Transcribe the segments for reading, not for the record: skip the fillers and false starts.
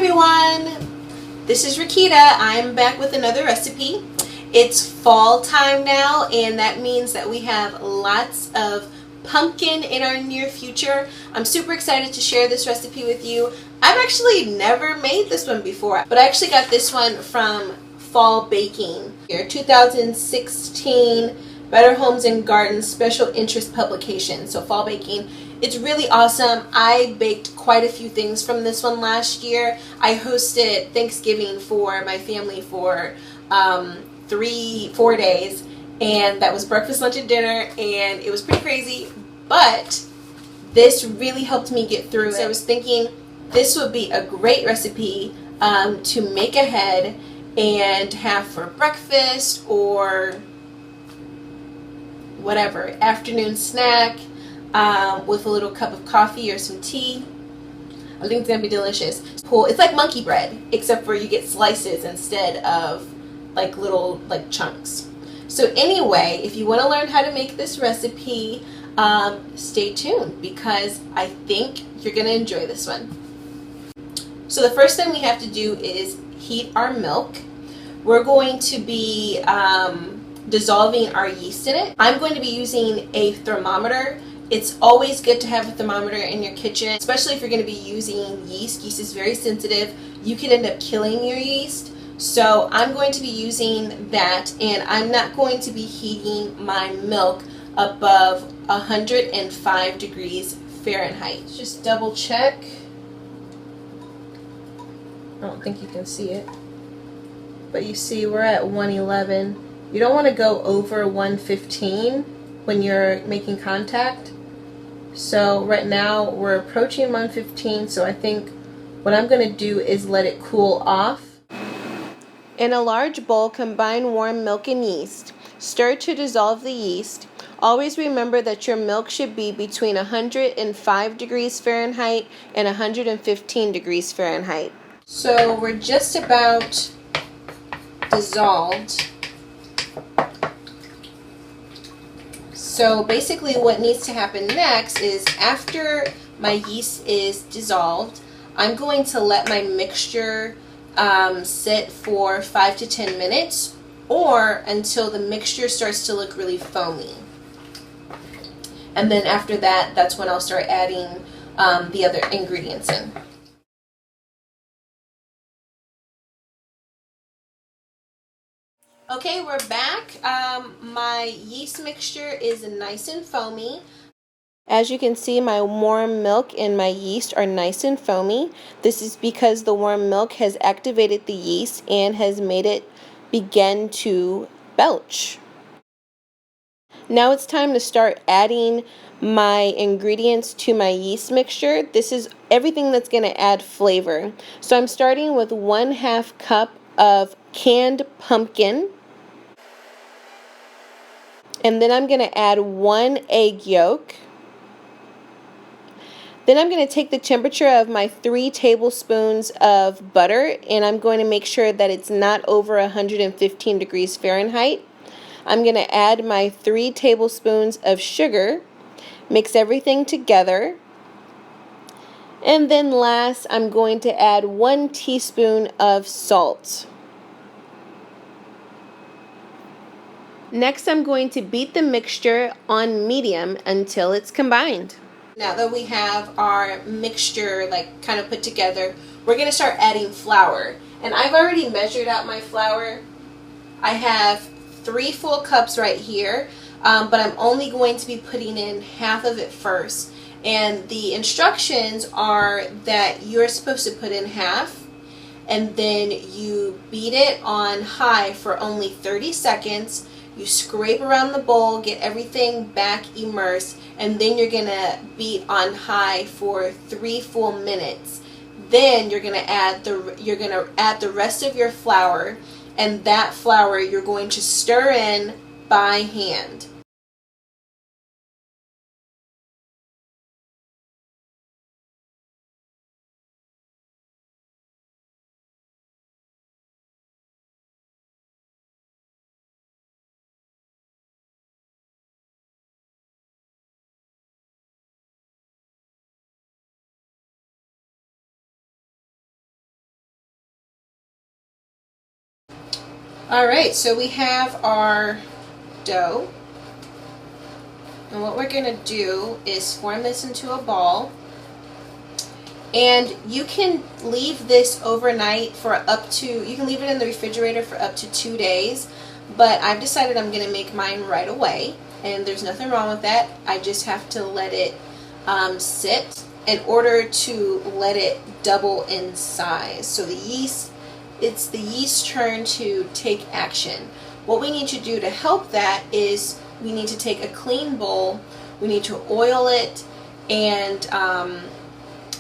everyone, this is Rakita. I'm back with another recipe. It's fall time now, and that means that we have lots of pumpkin in our near future. I'm super excited to share this recipe with you. I've actually never made this one before, but I actually got this one from Fall Baking here, 2016 Better Homes and Gardens Special Interest Publication. So Fall Baking. It's really awesome. I baked quite a few things from this one last year. I hosted Thanksgiving for my family for 3-4 days, and that was breakfast, lunch, and dinner, and it was pretty crazy, but this really helped me get through it. So I was thinking this would be a great recipe to make ahead and have for breakfast or whatever, afternoon snack. With a little cup of coffee or some tea. I think it's going to be delicious. It's like monkey bread, except for you get slices instead of like little chunks. So anyway, if you want to learn how to make this recipe, stay tuned because I think you're going to enjoy this one. So the first thing we have to do is heat our milk. We're going to be dissolving our yeast in it. I'm going to be using a thermometer. It's always good to have a thermometer in your kitchen, especially if you're going to be using yeast. Yeast is very sensitive. You could end up killing your yeast. So I'm going to be using that, and I'm not going to be heating my milk above 105 degrees Fahrenheit. Just double check. I don't think you can see it, but you see we're at 111. You don't want to go over 115 when you're making contact. So right now we're approaching 115, so I think what I'm going to do is let it cool off. In a large bowl, combine warm milk and yeast. Stir to dissolve the yeast. Always remember that your milk should be between 105 degrees Fahrenheit and 115 degrees Fahrenheit. So we're just about dissolved. So basically what needs to happen next is after my yeast is dissolved, I'm going to let my mixture sit for 5 to 10 minutes or until the mixture starts to look really foamy. And then after that, that's when I'll start adding the other ingredients in. Okay, we're back. My yeast mixture is nice and foamy. As you can see, my warm milk and my yeast are nice and foamy. This is because the warm milk has activated the yeast and has made it begin to belch. Now it's time to start adding my ingredients to my yeast mixture. This is everything that's going to add flavor. So I'm starting with 1/2 cup of canned pumpkin. And then I'm going to add 1 egg yolk. Then I'm going to take the temperature of my 3 tablespoons of butter, and I'm going to make sure that it's not over 115 degrees Fahrenheit. I'm going to add my 3 tablespoons of sugar, mix everything together, and then last I'm going to add 1 teaspoon of salt. Next, I'm going to beat the mixture on medium until it's combined. Now that we have our mixture kind of put together, we're going to start adding flour. And I've already measured out my flour. I have 3 full cups right here, but I'm only going to be putting in half of it first. And the instructions are that you're supposed to put in half, and then you beat it on high for only 30 seconds. You scrape around the bowl, get everything back immersed, and then you're going to beat on high for 3 full minutes. Then you're going to add the rest of your flour, and that flour you're going to stir in by hand. All right, so we have our dough. And what we're going to do is form this into a ball. And you can leave this overnight for up to, you can leave it in the refrigerator for up to 2 days. But I've decided I'm going to make mine right away. And there's nothing wrong with that. I just have to let it sit in order to let it double in size. So the yeast, it's the yeast's turn to take action. What we need to do to help that is we need to take a clean bowl, we need to oil it, and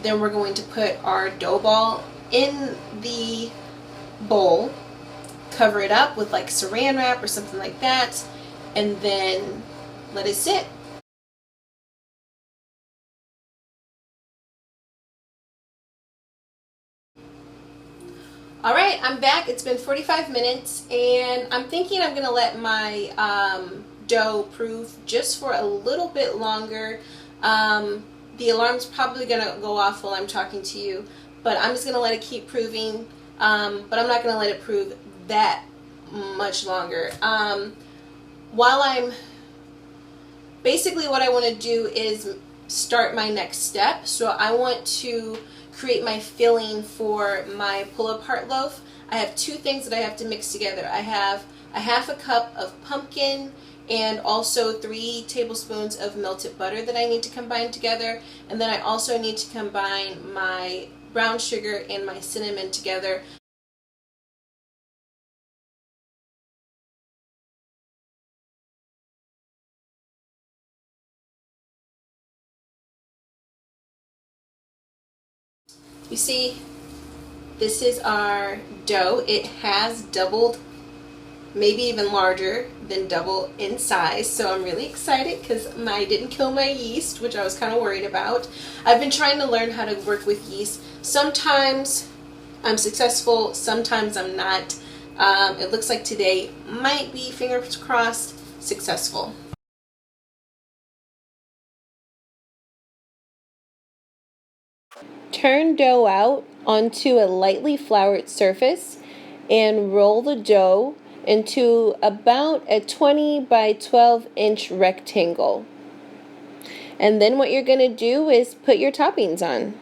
then we're going to put our dough ball in the bowl, cover it up with like saran wrap or something like that, and then let it sit. All right, I'm back. It's been 45 minutes, and I'm thinking I'm going to let my dough proof just for a little bit longer. The alarm's probably going to go off while I'm talking to you, but I'm just going to let it keep proving, but I'm not going to let it prove that much longer. While I'm, basically what I want to do is start my next step. So I want to create my filling for my pull-apart loaf. I have two things that I have to mix together. I have a half a cup of pumpkin and also 3 tablespoons of melted butter that I need to combine together. And then I also need to combine my brown sugar and my cinnamon together. You see, this is our dough. It has doubled, maybe even larger than double in size, so I'm really excited because I didn't kill my yeast, which I was kind of worried about. I've been trying to learn how to work with yeast. Sometimes I'm successful, sometimes I'm not. It looks like today might be, fingers crossed, successful. Turn dough out onto a lightly floured surface and roll the dough into about a 20 by 12 inch rectangle. And then what you're going to do is put your toppings on.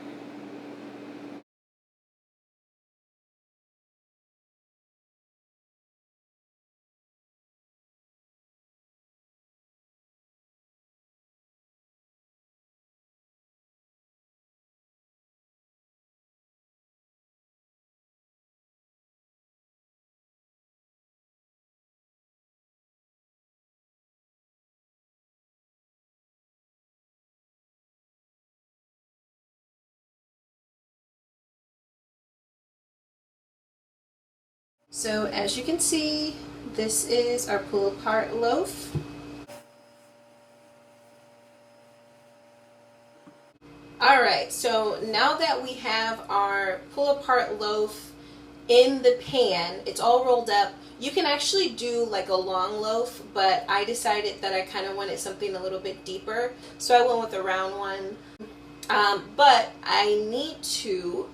So as you can see, this is our pull-apart loaf. Alright, so now that we have our pull-apart loaf in the pan, it's all rolled up. You can actually do like a long loaf, but I decided that I kind of wanted something a little bit deeper, so I went with a round one. But I need to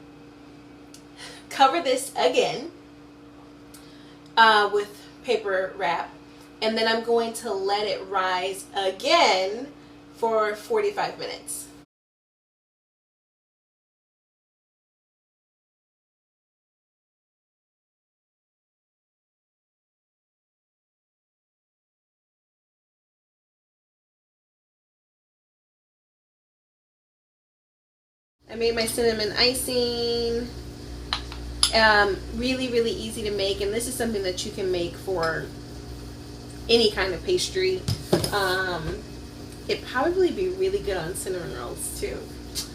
cover this again with paper wrap, and then I'm going to let it rise again for 45 minutes. I made my cinnamon icing. Really, really easy to make, and this is something that you can make for any kind of pastry. It'd probably be really good on cinnamon rolls too.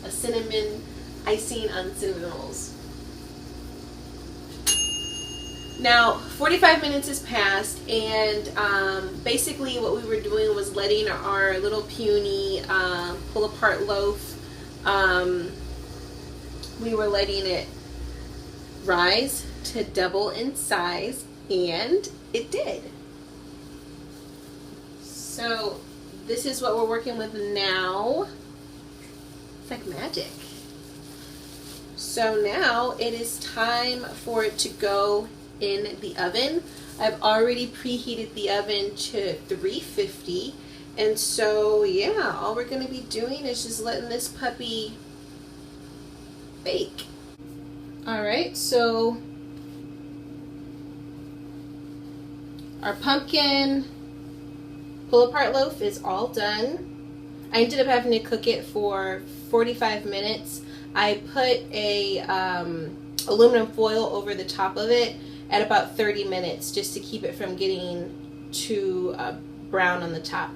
A cinnamon icing on cinnamon rolls. Now, 45 minutes has passed, and basically what we were doing was letting our little puny pull-apart loaf, we were letting it rise to double in size, and it did. So this is what we're working with now. It's like magic. So now it is time for it to go in the oven. I've already preheated the oven to 350. And so, yeah, all we're going to be doing is just letting this puppy bake. All right, so our pumpkin pull-apart loaf is all done. I ended up having to cook it for 45 minutes. I put a aluminum foil over the top of it at about 30 minutes just to keep it from getting too brown on the top.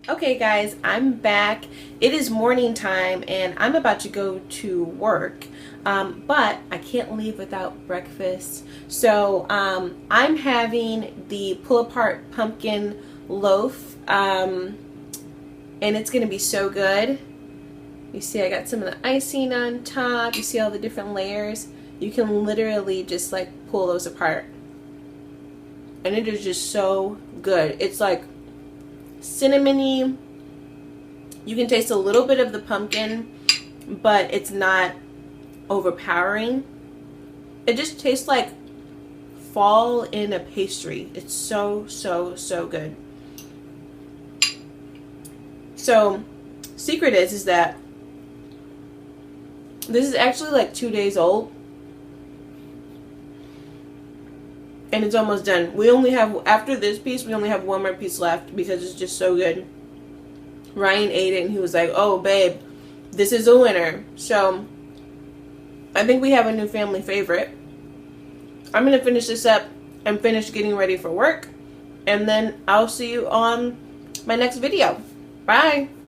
Okay guys, I'm back. It is morning time and I'm about to go to work, but I can't leave without breakfast. So I'm having the pull-apart pumpkin loaf, and it's gonna be so good. You see I got some of the icing on top. You see all the different layers. You can literally just like pull those apart. And it is just so good. It's like cinnamony. You can taste a little bit of the pumpkin, but it's not overpowering. It just tastes like fall in a pastry. It's so, so, so good. So, secret is that this is actually like 2 days old. And it's almost done. We only have, after this piece, we only have one more piece left because it's just so good. Ryan ate it and he was like, oh babe, this is a winner. So I think we have a new family favorite. I'm going to finish this up and finish getting ready for work. And then I'll see you on my next video. Bye.